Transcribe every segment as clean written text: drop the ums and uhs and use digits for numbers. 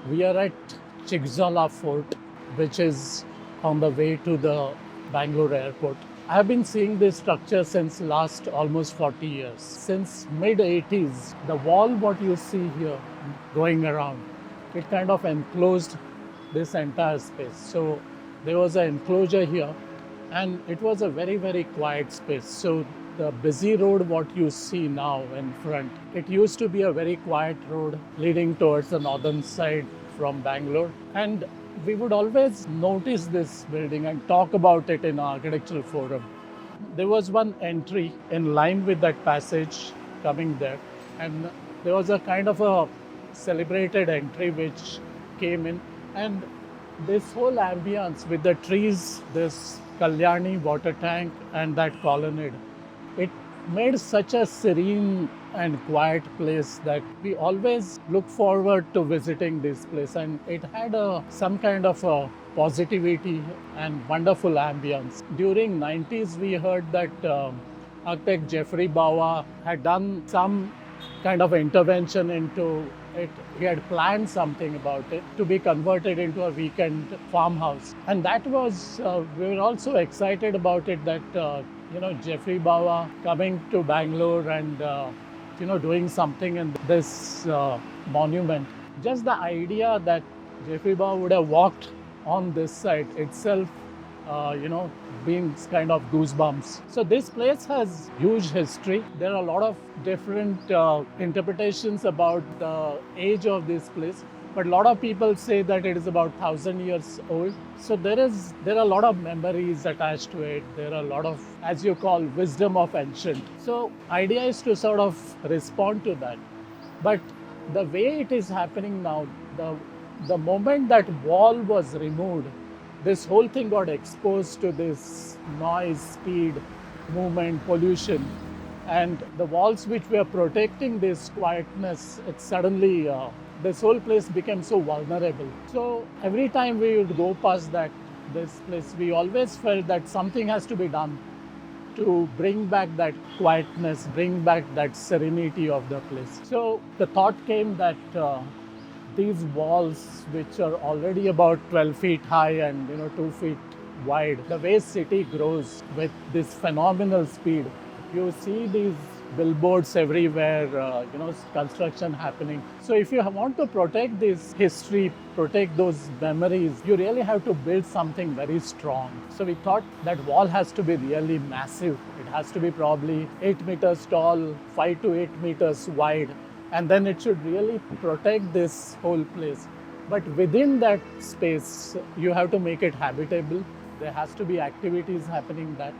We are at Chikkajala Fort, which is on the way to the Bangalore airport. I have been seeing this structure since last almost 40 years. Since mid 80s, the wall what you see here going around, it kind of enclosed this entire space. So there was an enclosure here and it was a very, very quiet space. So the busy road what you see now in front, it used to be a very quiet road leading towards the northern side from Bangalore. And we would always notice this building and talk about it in our architectural forum. There was one entry in line with that passage coming there, and there was a kind of a celebrated entry which came in, and this whole ambience with the trees, this Kalyani water tank and that colonnade, it made such a serene and quiet place that we always look forward to visiting this place, and it had some kind of a positivity and wonderful ambience. During 90s we heard that architect Jeffrey Bawa had done some kind of intervention into it. He had planned something about it to be converted into a weekend farmhouse, and that was we were also excited about it that Jeffrey Bawa coming to Bangalore and doing something in this monument. Just the idea that Jeffrey Bawa would have walked on this side itself, being kind of goosebumps. So this place has huge history. There are a lot of different interpretations about the age of this place, but a lot of people say that it is about 1,000 years old. So there are a lot of memories attached to it. There are a lot of, as you call, wisdom of ancient. So idea is to sort of respond to that. But the way it is happening now, the moment that wall was removed, this whole thing got exposed to this noise, speed, movement, pollution. And the walls which were protecting this quietness, it suddenly, this whole place became so vulnerable. So every time we would go past this place, we always felt that something has to be done to bring back that quietness, bring back that serenity of the place. So the thought came that these walls, which are already about 12 feet high and 2 feet wide, the way city grows with this phenomenal speed, you see these billboards everywhere, construction happening. So if you want to protect this history, protect those memories, you really have to build something very strong. So we thought that wall has to be really massive. It has to be probably 8 meters tall, 5 to 8 meters wide. And then it should really protect this whole place. But within that space, you have to make it habitable. There has to be activities happening there.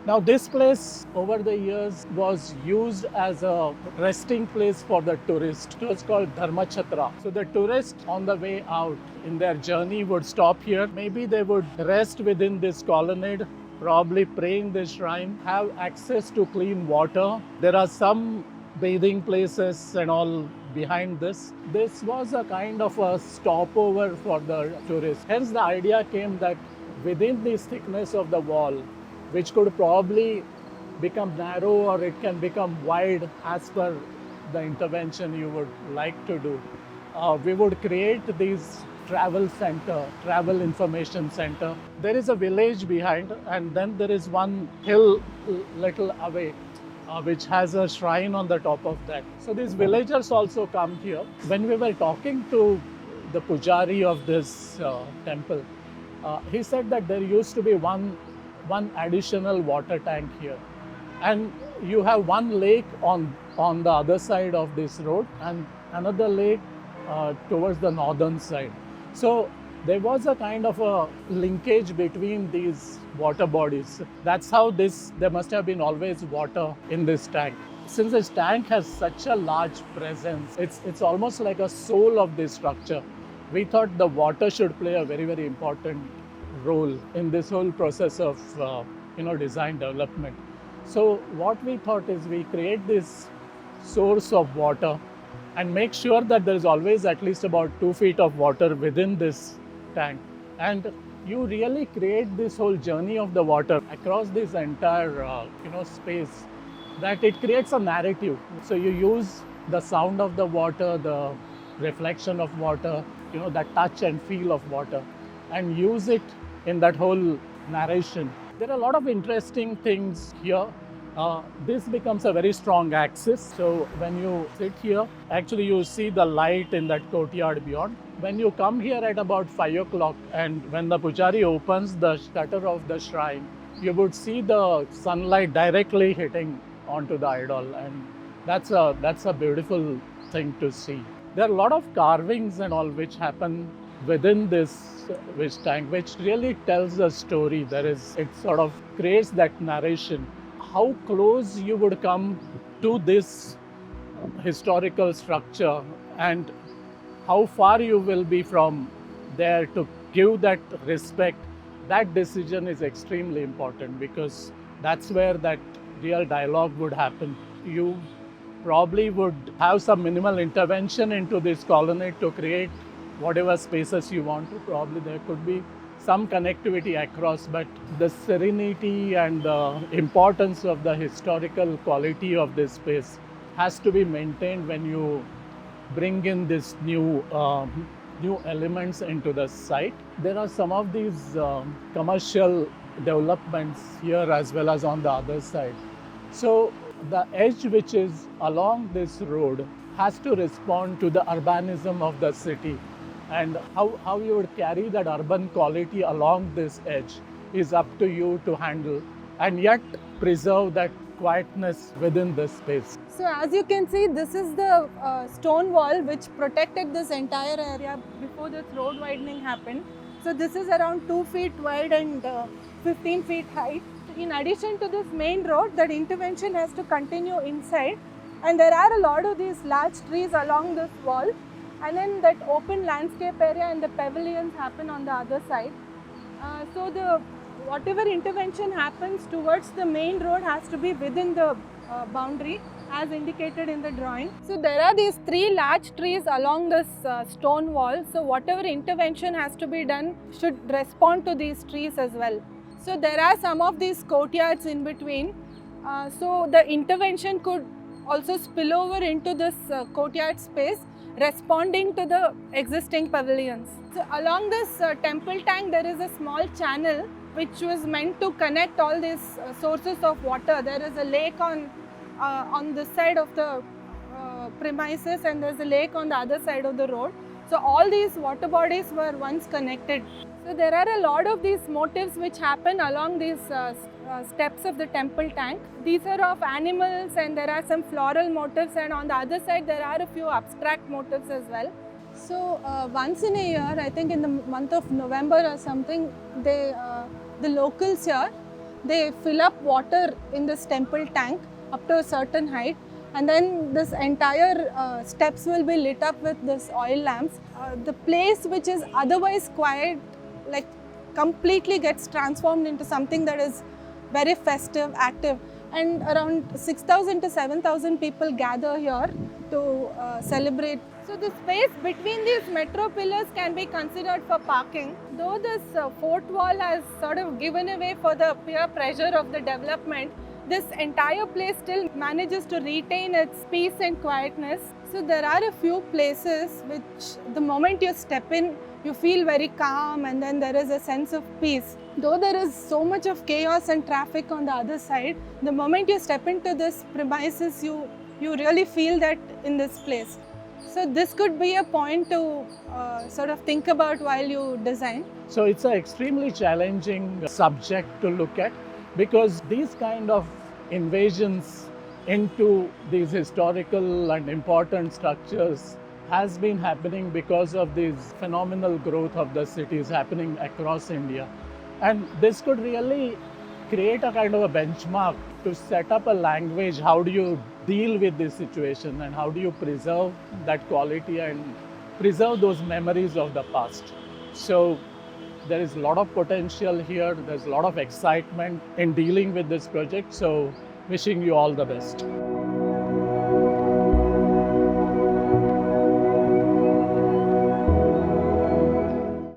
Now this place over the years was used as a resting place for the tourist. It was called Dharmachhatra. So the tourists on the way out in their journey would stop here. Maybe they would rest within this colonnade, probably pray in this shrine, have access to clean water. There are some bathing places and all behind this. This was a kind of a stopover for the tourists. Hence the idea came that within this thickness of the wall, which could probably become narrow or it can become wide as per the intervention you would like to do, we would create these travel center, travel information center. There is a village behind, and then there is one hill little away, which has a shrine on the top of that. So these villagers also come here. When we were talking to the pujari of this temple, he said that there used to be one additional water tank here. And you have one lake on the other side of this road and another lake towards the northern side. So there was a kind of a linkage between these water bodies. That's how there must have been always water in this tank. Since this tank has such a large presence, it's almost like a soul of this structure. We thought the water should play a very, very important role in this whole process of design development. So what we thought is we create this source of water and make sure that there is always at least about 2 feet of water within this tank. And you really create this whole journey of the water across this entire space, that it creates a narrative. So you use the sound of the water, the reflection of water, that touch and feel of water, and use it in that whole narration. There are a lot of interesting things here. This becomes a very strong axis. So when you sit here, actually you see the light in that courtyard beyond. When you come here at about 5 o'clock, and when the Pujari opens the shutter of the shrine, you would see the sunlight directly hitting onto the idol, and that's a beautiful thing to see. There are a lot of carvings and all which happen within this wish tank, which really tells a story. It sort of creates that narration. How close you would come to this historical structure and how far you will be from there to give that respect, that decision is extremely important, because that's where that real dialogue would happen. You probably would have some minimal intervention into this colonnade to create whatever spaces you want to. Probably there could be some connectivity across, but the serenity and the importance of the historical quality of this space has to be maintained when you bring in this new elements into the site. There are some of these commercial developments here as well as on the other side. So the edge which is along this road has to respond to the urbanism of the city, and how you would carry that urban quality along this edge is up to you to handle, and yet preserve that quietness within the space. So as you can see, this is the stone wall which protected this entire area before this road widening happened. So this is around 2 feet wide and 15 feet high. In addition to this main road, that intervention has to continue inside, and there are a lot of these large trees along this wall, and then that open landscape area and the pavilions happen on the other side. So whatever intervention happens towards the main road has to be within the boundary as indicated in the drawing. So there are these 3 large trees along this stone wall. So whatever intervention has to be done should respond to these trees as well. So there are some of these courtyards in between. So the intervention could also spill over into this courtyard space, responding to the existing pavilions. So along this temple tank, there is a small channel which was meant to connect all these sources of water. There is a lake on this side of the premises, and there's a lake on the other side of the road. So all these water bodies were once connected. So there are a lot of these motifs which happen along these steps of the temple tank. These are of animals, and there are some floral motifs, and on the other side there are a few abstract motifs as well. So once in a year, I think in the month of November or something, the locals here, they fill up water in this temple tank up to a certain height, and then this entire steps will be lit up with this oil lamps. The place which is otherwise quiet, like completely gets transformed into something that is very festive, active, and around 6,000 to 7,000 people gather here to celebrate. So the space between these metro pillars can be considered for parking. Though this fort wall has sort of given away for the peer pressure of the development, this entire place still manages to retain its peace and quietness. So there are a few places which the moment you step in, you feel very calm, and then there is a sense of peace. Though there is so much of chaos and traffic on the other side, the moment you step into this premises, you really feel that in this place. So this could be a point to sort of think about while you design. So it's an extremely challenging subject to look at, because these kind of invasions into these historical and important structures has been happening because of this phenomenal growth of the cities happening across India. And this could really create a kind of a benchmark to set up a language. How do you deal with this situation, and how do you preserve that quality and preserve those memories of the past? So there is a lot of potential here. There's a lot of excitement in dealing with this project. So wishing you all the best.